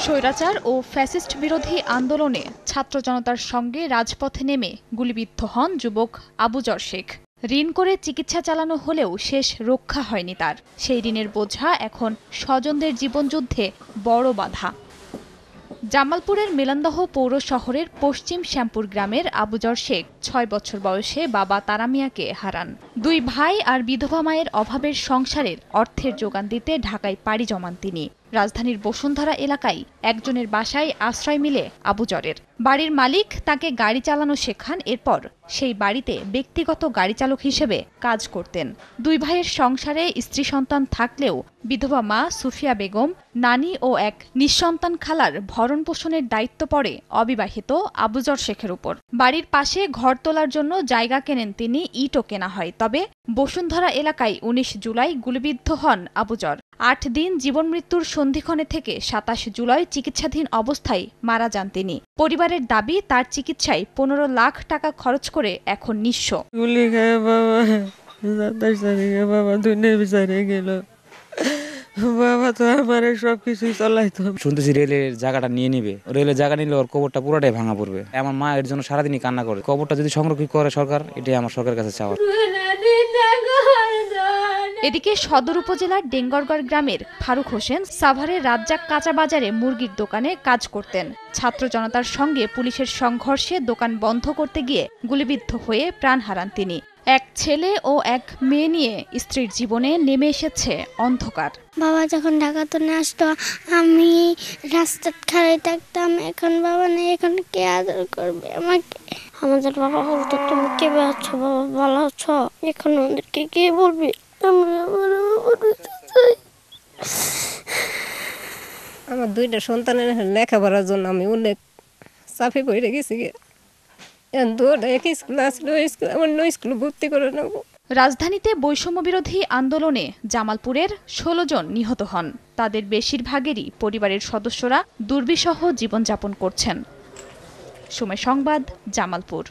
স্বৈরাচার ও ফ্যাসিস্ট বিরোধী আন্দোলনে ছাত্র জনতার সঙ্গে রাজপথে নেমে গুলিবিদ্ধ হন যুবক আবুজর শেখ। ঋণ করে চিকিৎসা চালানো হলেও শেষ রক্ষা হয়নি তার। সেই ঋণের বোঝা এখন স্বজনদের জীবনযুদ্ধে বড় বাধা। জামালপুরের মেলান্দহ পৌর শহরের পশ্চিম শ্যামপুর গ্রামের আবুজর শেখ ৬ বছর বয়সে বাবা তারা মিয়াকে হারান। দুই ভাই আর বিধবা মায়ের অভাবের সংসারের অর্থের যোগান দিতে ঢাকায় পাড়ি জমান তিনি। রাজধানীর বসুন্ধরা এলাকায় একজনের বাসায় আশ্রয় মিলে আবুজরের। বাড়ির মালিক তাকে গাড়ি চালানো শেখান। এরপর সেই বাড়িতে ব্যক্তিগত গাড়ি চালক হিসেবে কাজ করতেন। দুই ভাইয়ের সংসারে স্ত্রী সন্তান থাকলেও বিধবা মা সুফিয়া বেগম, নানি ও এক নিঃসন্তান খালার ভরণ পোষণের দায়িত্ব পড়ে অবিবাহিত আবুজর শেখের উপর। বাড়ির পাশে ঘর তোলার জন্য জায়গা কেনেন তিনি, ইটও কেনা হয়। তবে বসুন্ধরা এলাকায় ১৯ জুলাই গুলিবিদ্ধ হন আবুজর। ৮ দিন জীবন মৃত্যুর সন্ধিক্ষণে থেকে ২৭ জুলাই চিকিৎসাধীন অবস্থায় মারা যান তিনি। পরিবারের দাবি, তার চিকিৎসায় ১৫ লাখ টাকা খরচ করে এখন নিঃস্ব। গুলি খায় বাবা ২৭ তারিখে বাবা দুনিয়া বিচারে গেল। বাবা তো আমার সবকিছুই চালাইতো। শুনতেছি রেলের জায়গাটা নিয়ে নিবে, রেলের জায়গা নিলে ওর কবরটা পুরোটাই ভাঙা পড়বে। আমার মা এর জন্য সারাদিনই কান্না করে। কবরটা যদি সংরক্ষিত করে সরকার, এটাই আমার সরকারের কাছে চাওয়া। এদিকে সদর উপজেলার ডেঙ্গরগড় গ্রামের ফারুক হোসেন সাভারের রাজ্জাক কাঁচা বাজারে মুরগির দোকানে কাজ করতেন। ছাত্র জনতার সঙ্গে পুলিশের সংঘর্ষে দোকান বন্ধ করতে গিয়ে গুলিবিদ্ধ হয়ে প্রাণ হারান তিনি। এক ছেলে ও এক মেয়ে নিয়ে স্ত্রীর জীবনে নেমে এসেছে অন্ধকার। বাবা যখন ঢাকাতে আসতো আমি রাস্তার খাড়াই থাকতাম। এখন বাবা নেই, এখন কে আদর করবে আমাকে? আমাদের বাবা বলতো, তুমি কে আছো বাবা, ভালো আছো? এখন আমাদেরকে কে বলবে? আমার দুইটা সন্তানের লেখাপড়ার জন্য আমি অনেক চাপে পড়ে গেছি। রাজধানীতে বৈষম্য বিরোধী আন্দোলনে জামালপুরের ১৬ জন নিহত হন। তাদের বেশিরভাগেরই পরিবারের সদস্যরা দুর্বিষহ জীবনযাপন করছেন। সময় সংবাদ, জামালপুর।